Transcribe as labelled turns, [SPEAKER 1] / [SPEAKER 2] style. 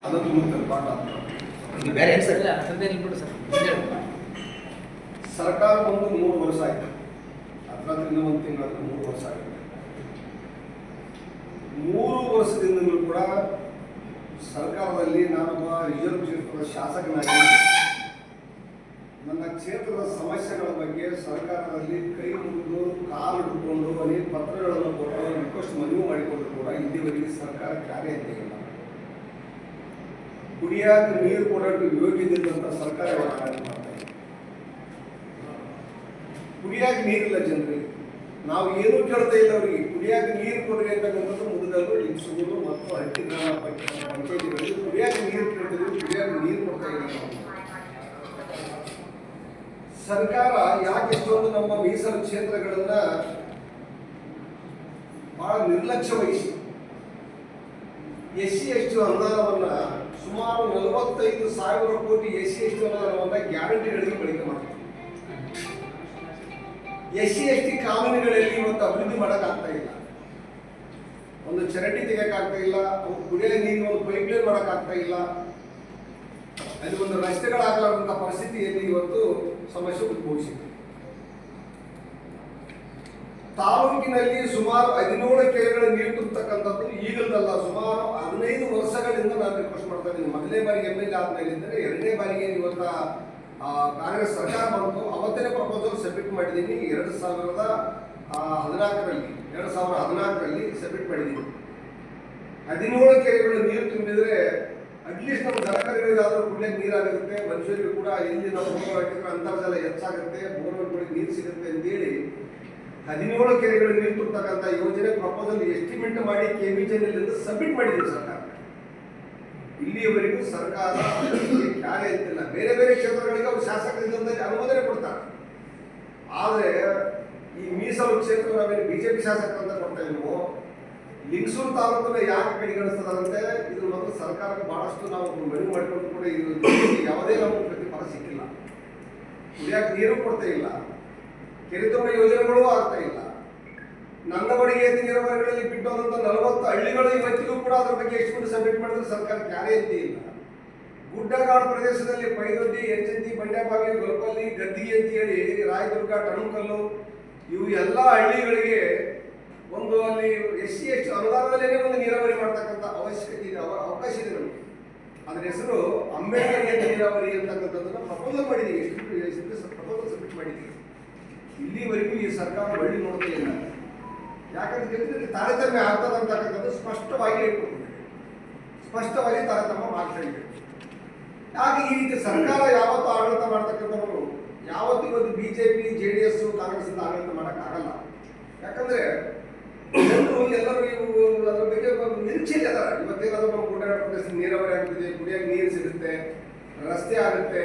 [SPEAKER 1] ಅದು ತುಂಬುತ್ತದೆ ಪಾಠ.
[SPEAKER 2] ಇದು ಬೇರೆ ಏನು ಸರ್?
[SPEAKER 3] ಇಲ್ಲ ಅದನ್ನೇ ಬಿಡು ಸರ್.
[SPEAKER 1] ಸರ್ಕಾರ ಬಂದು 3 ವರ್ಷ ಆಯಿತು. ಅದರಿಂದ ಒಂದು ತಿಂಗಳು 3 ವರ್ಷ ಆಗಿದೆ. 3 ವರ್ಷದಿಂದಲೂ ಕೂಡ ಸರ್ಕಾರದಲ್ಲಿ ನಾನೊಬ್ಬ ರಿಸರ್ವ್ ಕ್ಷೇತ್ರದ ಶಾಸಕನಾಗಿ ನನ್ನ ಕ್ಷೇತ್ರದ ಸಮಸ್ಯೆಗಳ ಬಗ್ಗೆ ಸರ್ಕಾರದಲ್ಲಿ ಕೈ ಮುಗಿದು ಕಾಲು ಹಿಡ್ಕೊಂಡು ಅನೇಕ ಪತ್ರಗಳನ್ನು ಕೊಟ್ಟು ರಿಕ್ವೆಸ್ಟ್ ಮನವಿ ಮಾಡಿಕೊಂಡ್ರು ಕೂಡ ಇಲ್ಲಿವರೆಗೆ ಸರ್ಕಾರ ಕಾರ್ಯ ಇಲ್ಲ. ಕುಡಿಯಾಕ ನೀರು ಕೊಡೋದು ಯೋಗ್ಯದಿದ್ದಂಥ ಸರ್ಕಾರ ಕಾರ್ಯ ಮಾಡ್ತಾ ಇದೆ. ಕುಡಿಯಾಕ ನೀರಿಲ್ಲ ಜನರಿಗೆ. ನಾವು ಏನೂ ಕೇಳ್ತಾ ಇಲ್ಲ ಅವರಿಗೆ. ಕುಡಿಯಾಕ ನೀರು ಕೊಡ್ರಿ ಅಂತಕ್ಕಂಥದ್ದು ಮುದುಗರು ಲಿಂಗ್ಸುಗಳು ಮತ್ತು ಹಟ್ಟಿ ಗ್ರಾಮ ಪಂಚಾಯತಿಗಳಿಗೆ ಕುಡಿಯಾಕ ನೀರು ಕೇಳ್ತಿದ್ರು, ಕುಡಿಯಾಕ ನೀರು ಕೊಡ್ತಾ ಇಲ್ಲ. ಸರ್ಕಾರ ಯಾಕೆ ಇಷ್ಟೊಂದು ನಮ್ಮ ಮೀಸಲು ಕ್ಷೇತ್ರಗಳನ್ನ ಬಹಳ ನಿರ್ಲಕ್ಷ್ಯ ವಹಿಸಿ SC ST ಅನುದಾನವನ್ನ ಸುಮಾರು 45,000 ಕೋಟಿ SC ST ಅನುದಾನವನ್ನ ಗ್ಯಾರಂಟಿಗಳಿಗೆ ಬಳಕೆ ಮಾಡ್ತಾರೆ. SC ST ಕಾನೂನುಗಳಲ್ಲಿ ಇವತ್ತು ಅಭಿವೃದ್ಧಿ ಮಾಡೋಕ್ಕಾಗ್ತಾ ಇಲ್ಲ. ಒಂದು ಚರಂಡಿ ತೆಗೆಯಕ್ಕಾಗ್ತಾ ಇಲ್ಲ, ಕುಡಿಯೋ ನೀರಿನ ಒಂದು ಪೈಪ್ಲೈನ್ ಮಾಡೋಕ್ಕಾಗ್ತಾ ಇಲ್ಲ, ಅಲ್ಲಿ ಒಂದು ರಸ್ತೆಗಳಾಗಲಾರಂಥ ಪರಿಸ್ಥಿತಿಯಲ್ಲಿ ಇವತ್ತು ಸಮಸ್ಯೆ ಉದ್ಭವಿಸಿದೆ. ತಾಲೂಕಿನಲ್ಲಿ ಸುಮಾರು 17 ಕೆರೆಗಳ ನೀರು ತುಂಬತಕ್ಕಂಥದ್ದು ಈಗಲದಲ್ಲ, ಸುಮಾರು 15 ವರ್ಷಗಳಿಂದ ನಾನು ರಿಕ್ವೆಸ್ಟ್ ಮಾಡ್ತಾ ಇದ್ದೀನಿ. ಮೊದಲನೇ ಬಾರಿಗೆ MLA ಆದ್ಮೇಲಿದ್ದರೆ 2ನೇ ಬಾರಿಗೆ ಇವತ್ತ ಕಾಂಗ್ರೆಸ್ ಸರ್ಕಾರ ಬಂತು. ಅವತ್ತೇ ಪ್ರಪೋಸಲ್ ಸಬ್ಮಿಟ್ ಮಾಡಿದ್ದೀನಿ. 2014ರಲ್ಲಿ ಸಬ್ಮಿಟ್ ಮಾಡಿದ್ದೀನಿ. 17 ಕೆರೆಗಳು ನೀರು ತುಂಬಿದರೆ ಅಟ್ಲೀಸ್ಟ್ ನಮ್ಮ ಸರ್ಕಾರಗಳಿಗಾದರೂ ಕುಡಿಯಕ್ಕೆ ನೀರಾಗುತ್ತೆ, ಮನುಷ್ಯರಿಗೂ ಕೂಡ ಎಲ್ಲಿ ನಾವು ಬೋರ್ ಹಾಕಿದ್ರೆ ಅಂತರ್ಜಲ ಹೆಚ್ಚಾಗುತ್ತೆ, ಬೋರ್ವೆಲ್ಗಳಿಗೆ ನೀರು ಸಿಗುತ್ತೆ ಅಂತೇಳಿ 17 ಕೆರೆಗಳು ನೀರು ತುಂಬತಕ್ಕಂಥ ಯೋಜನೆ ಪ್ರಪೋಸಲ್ ಎಸ್ಟಿಮೇಟ್ ಮಾಡಿ KBJನಲ್ಲಿ ಸಬ್ಮಿಟ್ ಮಾಡಿದ್ದೀವಿ ಸರ್ಕಾರ. ಇಲ್ಲಿಯವರೆಗೂ ಸರ್ಕಾರ ಕಾರ್ಯ ಇರ್ತಿಲ್ಲ. ಬೇರೆ ಬೇರೆ ಕ್ಷೇತ್ರಗಳಿಗೆ ಅವರು ಶಾಸಕರಿಂದ ಅನುಮೋದನೆ ಕೊಡ್ತಾರೆ. ಆದರೆ ಈ ಮೀಸಲು ಕ್ಷೇತ್ರ ನಾವೇನು BJP ಶಾಸಕರಂತ ಕೊಡ್ತಾ ಇಲ್ವೋ, ಲಿಂಗಸೂರು ತಾಲೂಕನ್ನ ಯಾಕೆ ಕಡೆಗಣಿಸ್ತದಂತೆ ಇದ್ರ ಮೊದಲು ಸರ್ಕಾರಕ್ಕೆ ಬಹಳಷ್ಟು ನಾವು ಮನವಿ ಮಾಡಿಕೊಂಡು ಕೂಡ ಇದು ಯಾವುದೇ ನಮಗೆ ಪ್ರತಿಫಲ ಸಿಕ್ಕಿಲ್ಲ. ಕುಡಿಯಕ್ಕೆ ನೀರು ಕೊಡ್ತಾ ಇಲ್ಲ, ಕೆರೆ ತುಂಬ ಯೋಜನೆಗಳು ಆಗ್ತಾ ಇಲ್ಲ. ನನ್ನ ಬಡಿಗೆ ನೀರಾವರಿಗಳಲ್ಲಿ ಬಿಟ್ಟೋದಂತ 40 ಹಳ್ಳಿಗಳು ಇವತ್ತಿಗೂ ಕೂಡ ಅದರ ಬಗ್ಗೆ ಎಸ್ಟಿಮೇಟ್ ಸಬ್ಮಿಟ್ ಮಾಡಿದ್ರೆ ಸರ್ಕಾರ ಕಾರ್ಯ ಇಲ್ಲ. ಗುಡ್ಡಗಾಡು ಪ್ರದೇಶದಲ್ಲಿ ಪೈದೊಡ್ಡಿ, ಎಚ್ಚಂತಿ, ಬಂಡೆಬಾವಿ, ಗೊಲ್ಪಲ್ಲಿ, ಗದ್ದಿಗೆ ಅಂತ ಹೇಳಿ ರಾಯದುರ್ಗ, ಟಣಕಲ್ಲು ಇವು ಎಲ್ಲ ಹಳ್ಳಿಗಳಿಗೆ ಒಂದು ಅಲ್ಲಿ SC ST ಅನುದಾನದಲ್ಲೇ ಒಂದು ನೀರಾವರಿ ಮಾಡ್ತಕ್ಕಂಥ ಅವಶ್ಯಕತೆ ಇದೆ, ಅವಕಾಶ ಇದೆ ನಮಗೆ. ಅದರ ಹೆಸರು ಅಂಬೇಡ್ಕರ್ ನೀರಾವರಿ ಅಂತಕ್ಕಂಥದ್ದನ್ನು ಪ್ರಪೋಸಲ್ ಮಾಡಿದ್ದೀವಿ. ಪ್ರಪೋಸಲ್ ಸಬ್ಮಿಟ್ ಮಾಡಿದ್ದೀವಿ. ಇಲ್ಲಿವರೆಗೂ ಈ ಸರ್ಕಾರ ಬಳ್ಳಿ ನೋಡ್ತಾ ಇಲ್ಲ. ಯಾಕಂತ ಹೇಳಿದ್ರೆ ತಾರತಮ್ಯ ಆಗ್ತದಂತಕ್ಕಂಥದ್ದು ಸ್ಪಷ್ಟವಾಗಿ ಹೇಳ್ಕೊಟ್ಟಿದೆ, ಸ್ಪಷ್ಟವಾಗಿ ತಾರತಮ್ಯ ಮಾಡ್ತಾ ಇದೆ. ಯಾಕೆ ಈ ರೀತಿ ಸರ್ಕಾರ ಯಾವತ್ತೂ ಆಡಳಿತ ಮಾಡ್ತಕ್ಕಂಥವರು ಯಾವತ್ತೂ ಇವತ್ತು BJP JDS ಕಾಂಗ್ರೆಸ್ ಇಂದ ಆಡಳಿತ ಮಾಡೋಕ್ಕಾಗಲ್ಲ. ಯಾಕಂದ್ರೆ ಎಲ್ಲರೂ ಇವು ಅದರ ಬಗ್ಗೆ ನಿರೀಕ್ಷೆ ಅದಾರ. ಇವತ್ತೇನಾದ್ರೂ ನಮ್ಮ ಗುಡ್ಡಗಾಡು ಪ್ರದೇಶ ನೀರಾವರಿ ಆಗ್ತಿದೆ, ಕುಡಿಯೋಕೆ ನೀರು ಸಿಗುತ್ತೆ, ರಸ್ತೆ ಆಗುತ್ತೆ,